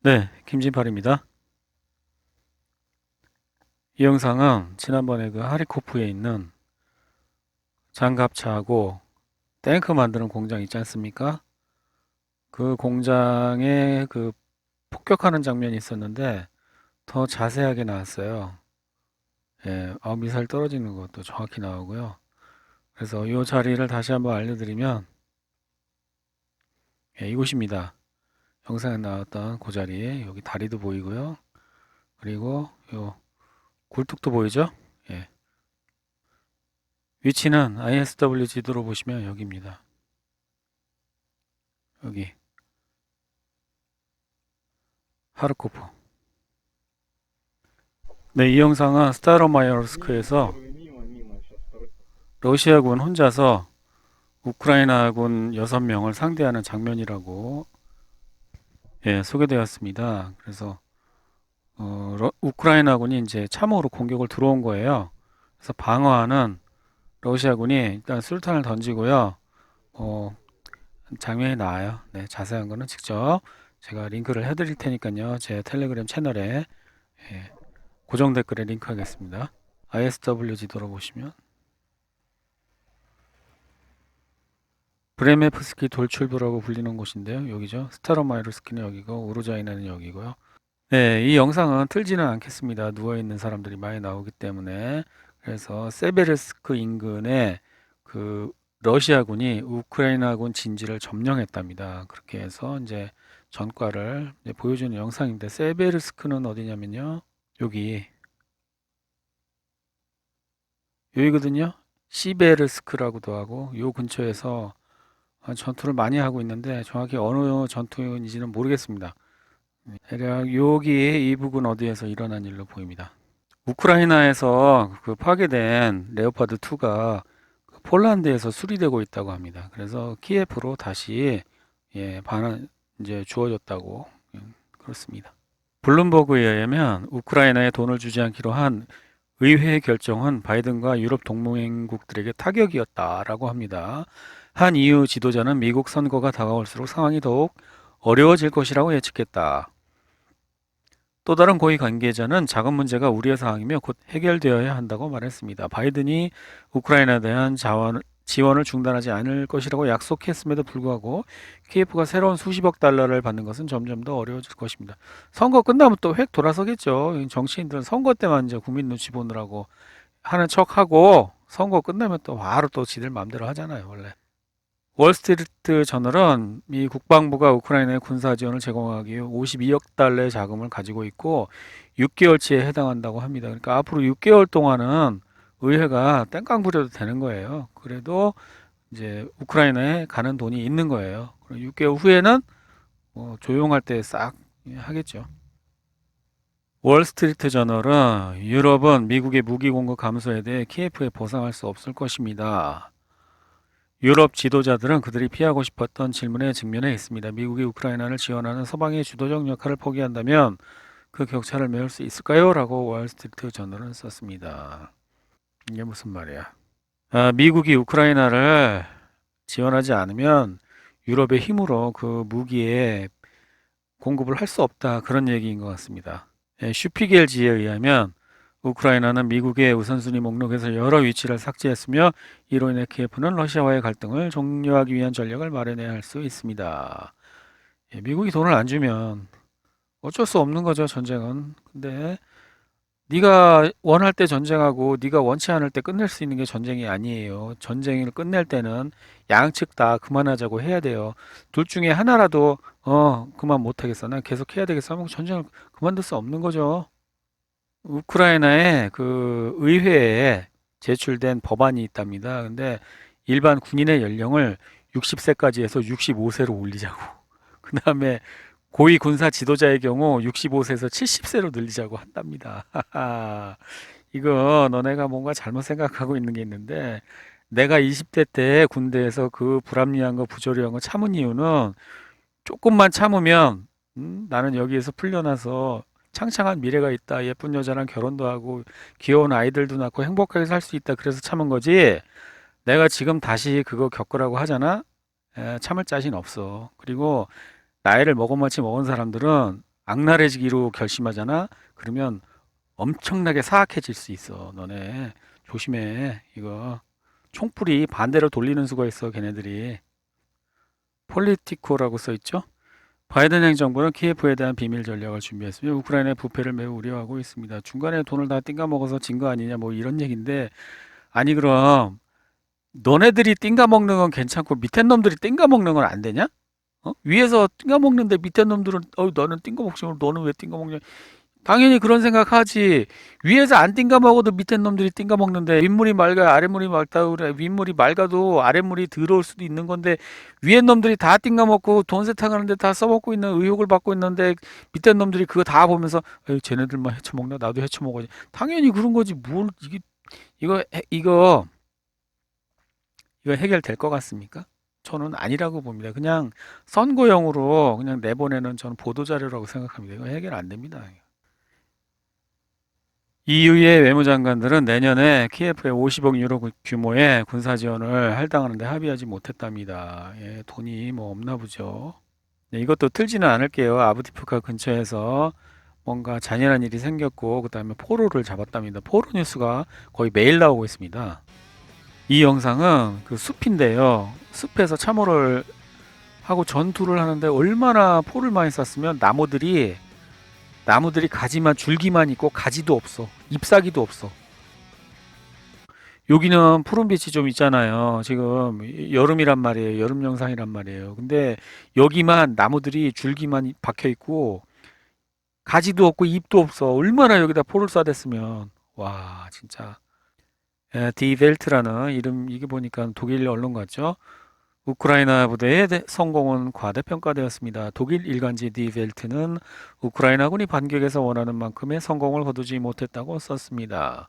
네, 김진팔입니다. 이 영상은 지난번에 그 하리코프에 있는 장갑차하고 탱크 만드는 공장 있지 않습니까? 그 공장에 그 폭격하는 장면이 있었는데 더 자세하게 나왔어요. 예, 미사일 떨어지는 것도 정확히 나오고요. 그래서 이 자리를 다시 한번 알려드리면, 예, 이곳입니다. 영상에 나왔던 그 자리에 여기 다리도 보이고요. 그리고 요 굴뚝도 보이죠? 예, 위치는 ISW 지도로 보시면 여기입니다. 여기 하르코프. 네, 이 영상은 스타로마이어르스크에서 러시아군 혼자서 우크라이나군 6명을 상대하는 장면이라고, 예, 소개되었습니다. 그래서 우크라이나군이 이제 참호로 공격을 들어온 거예요. 그래서 방어하는 러시아군이 일단 수류탄을 던지고요. 어, 장면이 나와요. 네, 자세한 거는 직접 제가 링크를 해드릴 테니까요. 제 텔레그램 채널에, 예, 고정 댓글에 링크하겠습니다. ISW 지도로 보시면 브레메프스키 돌출부라고 불리는 곳인데요. 여기죠. 스타로마이르스키는 여기고 우루자이나는 여기고요. 네, 이 영상은 틀지는 않겠습니다. 누워있는 사람들이 많이 나오기 때문에. 그래서 세베르스크 인근에 그 러시아군이 우크라이나군 진지를 점령했답니다. 그렇게 해서 이제 전과를 이제 보여주는 영상인데, 세베르스크는 어디냐면요. 여기, 여기거든요. 시베르스크라고도 하고, 요 근처에서 전투를 많이 하고 있는데 정확히 어느 전투인지는 모르겠습니다. 대략 여기 이 부근 어디에서 일어난 일로 보입니다. 우크라이나에서 그 파괴된 레오파드 2가 폴란드에서 수리되고 있다고 합니다. 그래서 키예프로 다시, 예, 반환 이제 주어졌다고, 그렇습니다. 블룸버그에 의하면 우크라이나에 돈을 주지 않기로 한 의회의 결정은 바이든과 유럽 동맹국들에게 타격이었다라고 합니다. 한 EU 지도자는 미국 선거가 다가올수록 상황이 더욱 어려워질 것이라고 예측했다. 또 다른 고위 관계자는 작은 문제가 우려의 사항이며 곧 해결되어야 한다고 말했습니다. 바이든이 우크라이나에 대한 지원을 중단하지 않을 것이라고 약속했음에도 불구하고 키예프가 새로운 수십억 달러를 받는 것은 점점 더 어려워질 것입니다. 선거 끝나면 또 획 돌아서겠죠. 정치인들은 선거 때만 이제 국민 눈치 보느라고 하는 척하고 선거 끝나면 또 바로 또 지들 마음대로 하잖아요, 원래. 월스트리트 저널은 미 국방부가 우크라이나에 군사 지원을 제공하기 위해 52억 달러의 자금을 가지고 있고 6개월치에 해당한다고 합니다. 그러니까 앞으로 6개월 동안은 의회가 땡깡 부려도 되는 거예요. 그래도 이제 우크라이나에 가는 돈이 있는 거예요. 그럼 6개월 후에는 뭐 조용할 때 싹 하겠죠. 월스트리트 저널은 유럽은 미국의 무기 공급 감소에 대해 키예프에 보상할 수 없을 것입니다. 유럽 지도자들은 그들이 피하고 싶었던 질문에 직면해 있습니다. 미국이 우크라이나를 지원하는 서방의 주도적 역할을 포기한다면 그 격차를 메울 수 있을까요? 라고 월스트리트 저널은 썼습니다. 이게 무슨 말이야? 미국이 우크라이나를 지원하지 않으면 유럽의 힘으로 그 무기에 공급을 할 수 없다. 그런 얘기인 것 같습니다. 슈피겔지에 의하면 우크라이나는 미국의 우선순위 목록에서 여러 위치를 삭제했으며 이로 인해 키예프는 러시아와의 갈등을 종료하기 위한 전략을 마련해야 할 수 있습니다. 미국이 돈을 안 주면 어쩔 수 없는 거죠, 전쟁은. 근데 네가 원할 때 전쟁하고 네가 원치 않을 때 끝낼 수 있는 게 전쟁이 아니에요. 전쟁을 끝낼 때는 양측 다 그만하자고 해야 돼요. 둘 중에 하나라도 그만 못하겠어, 난 계속 해야 되겠어 하면 전쟁을 그만둘 수 없는 거죠. 우크라이나의 그 의회에 제출된 법안이 있답니다. 근데 일반 군인의 연령을 60세까지 해서 65세로 올리자고. 그 다음에 고위 군사 지도자의 경우 65세에서 70세로 늘리자고 한답니다. 이거 너네가 뭔가 잘못 생각하고 있는 게 있는데, 내가 20대 때 군대에서 그 불합리한 거 부조리한 거 참은 이유는 조금만 참으면, 나는 여기에서 풀려나서 창창한 미래가 있다. 예쁜 여자랑 결혼도 하고 귀여운 아이들도 낳고 행복하게 살 수 있다. 그래서 참은 거지. 내가 지금 다시 그거 겪으라고 하잖아. 참을 자신 없어. 그리고 나이를 먹은 사람들은 악랄해지기로 결심하잖아. 그러면 엄청나게 사악해질 수 있어. 너네 조심해. 이거 총불이 반대로 돌리는 수가 있어. 걔네들이. 폴리티코라고 써 있죠. 바이든 행정부는 키예프에 대한 비밀 전략을 준비했으며 우크라이나의 부패를 매우 우려하고 있습니다. 중간에 돈을 다 띵가 먹어서 진 거 아니냐 뭐 이런 얘기인데, 아니 그럼 너네들이 띵가 먹는 건 괜찮고 밑에 놈들이 띵가 먹는 건 안 되냐? 위에서 띵가 먹는데 밑에 놈들은 너는 띵가 먹지 너는 왜 띵가 먹냐? 당연히 그런 생각하지. 위에서 안 띵가 먹어도 밑에 놈들이 띵가 먹는데 윗물이 맑아야 아랫물이 맑다 그래. 윗물이 맑아도 아랫물이 더러울 수도 있는 건데 위에 놈들이 다 띵가 먹고 돈 세탁하는데 다 써먹고 있는 의혹을 받고 있는데 밑에 놈들이 그거 다 보면서 에이, 쟤네들만 헤쳐먹나 나도 헤쳐먹어야지. 당연히 그런 거지. 뭘 이거 이거 이거 해결될 것 같습니까? 저는 아니라고 봅니다. 그냥 선거용으로 그냥 내보내는 저는 보도자료라고 생각합니다. 이거 해결 안 됩니다. EU의 외무장관들은 내년에 키예프에 50억 유로 규모의 군사 지원을 할당하는데 합의하지 못했답니다. 예, 돈이 뭐 없나 보죠. 네, 이것도 틀지는 않을게요. 아브디프카 근처에서 뭔가 잔인한 일이 생겼고 그 다음에 포로를 잡았답니다. 포로 뉴스가 거의 매일 나오고 있습니다. 이 영상은 그 숲인데요. 숲에서 참호를 하고 전투를 하는데 얼마나 포를 많이 쐈으면 나무들이 가지만 줄기만 있고 가지도 없어. 잎사귀도 없어. 여기는 푸른빛이 좀 있잖아요. 지금 여름이란 말이에요. 여름 영상이란 말이에요. 근데 여기만 나무들이 줄기만 박혀 있고 가지도 없고 잎도 없어. 얼마나 여기다 포를 쏴댔으면. 와, 진짜. 디벨트라는 이름 이게 보니까 독일 언론 같죠? 우크라이나 부대의 성공은 과대평가되었습니다. 독일 일간지 디 벨트는 우크라이나군이 반격에서 원하는 만큼의 성공을 거두지 못했다고 썼습니다.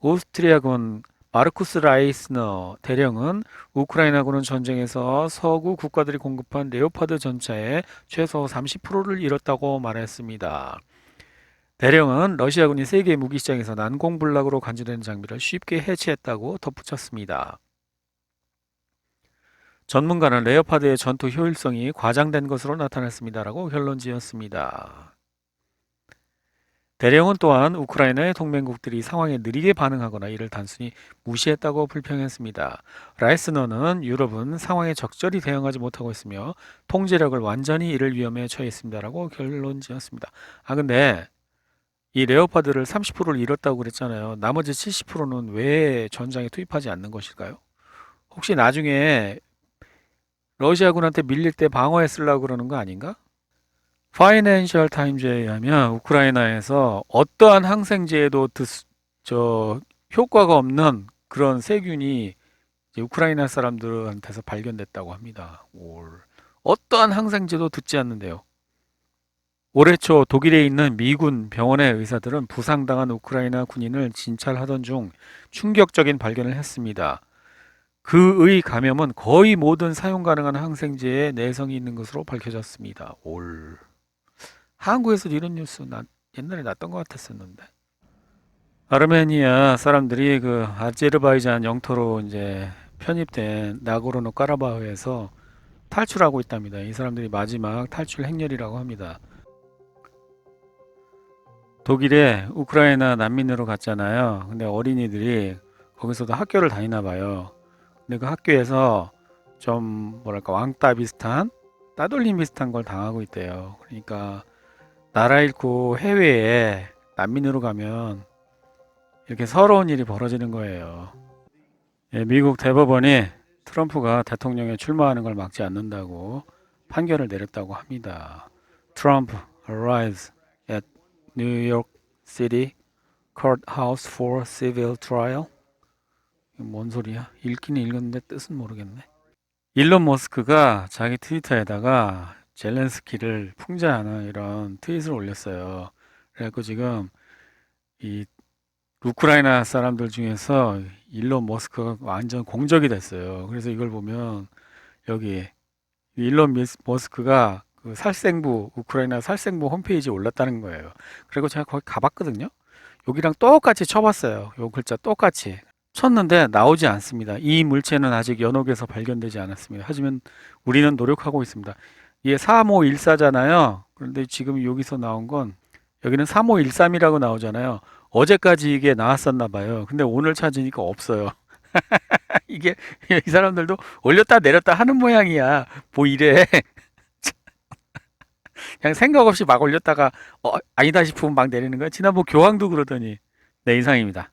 오스트리아군 마르쿠스 라이스너 대령은 우크라이나군은 전쟁에서 서구 국가들이 공급한 레오파드 전차의 최소 30%를 잃었다고 말했습니다. 대령은 러시아군이 세계 무기시장에서 난공불락으로 간주되는 장비를 쉽게 해체했다고 덧붙였습니다. 전문가는 레오파드의 전투 효율성이 과장된 것으로 나타났습니다라고 결론 지었습니다. 대령은 또한 우크라이나의 동맹국들이 상황에 느리게 반응하거나 이를 단순히 무시했다고 불평했습니다. 라이스너는 유럽은 상황에 적절히 대응하지 못하고 있으며 통제력을 완전히 잃을 위험에 처해 있습니다라고 결론 지었습니다. 근데 이 레오파드를 30%를 잃었다고 그랬잖아요. 나머지 70%는 왜 전장에 투입하지 않는 것일까요? 혹시 나중에 러시아군한테 밀릴 때 방어에 쓰려고 그러는 거 아닌가? 파이낸셜 타임즈에 의하면 우크라이나에서 어떠한 항생제에도 효과가 없는 그런 세균이 이제 우크라이나 사람들한테서 발견됐다고 합니다. 어떠한 항생제도 듣지 않는데요. 올해 초 독일에 있는 미군 병원의 의사들은 부상당한 우크라이나 군인을 진찰하던 중 충격적인 발견을 했습니다. 그의 감염은 거의 모든 사용 가능한 항생제에 내성이 있는 것으로 밝혀졌습니다. 한국에서도 이런 뉴스 옛날에 났던 것 같았었는데. 아르메니아 사람들이 그 아제르바이잔 영토로 이제 편입된 나고르노 까라바흐에서 탈출하고 있답니다. 이 사람들이 마지막 탈출 행렬이라고 합니다. 독일에 우크라이나 난민으로 갔잖아요. 근데 어린이들이 거기서도 학교를 다니나 봐요. 근데 그 학교에서 좀 뭐랄까 왕따 비슷한 따돌림 비슷한 걸 당하고 있대요. 그러니까 나라 잃고 해외에 난민으로 가면 이렇게 서러운 일이 벌어지는 거예요. 미국 대법원이 트럼프가 대통령에 출마하는 걸 막지 않는다고 판결을 내렸다고 합니다. Trump arrives at New York City Courthouse for civil trial. 뭔 소리야? 읽기는 읽었는데 뜻은 모르겠네. 일론 머스크가 자기 트위터에다가 젤렌스키를 풍자하는 이런 트윗을 올렸어요. 그래갖고 지금 이 우크라이나 사람들 중에서 일론 머스크가 완전 공적이 됐어요. 그래서 이걸 보면 여기 일론 머스크가 그 살생부 우크라이나 살생부 홈페이지에 올랐다는 거예요. 그리고 제가 거기 가봤거든요. 여기랑 똑같이 쳐봤어요. 요 글자 똑같이 쳤는데 나오지 않습니다. 이 물체는 아직 연옥에서 발견되지 않았습니다. 하지만 우리는 노력하고 있습니다. 이게 3514잖아요. 그런데 지금 여기서 나온 건 여기는 3513이라고 나오잖아요. 어제까지 이게 나왔었나 봐요. 근데 오늘 찾으니까 없어요. 이게 이 사람들도 올렸다 내렸다 하는 모양이야. 뭐 이래. 그냥 생각 없이 막 올렸다가 아니다 싶으면 막 내리는 거야. 지난번 교황도 그러더니 네, 이상입니다.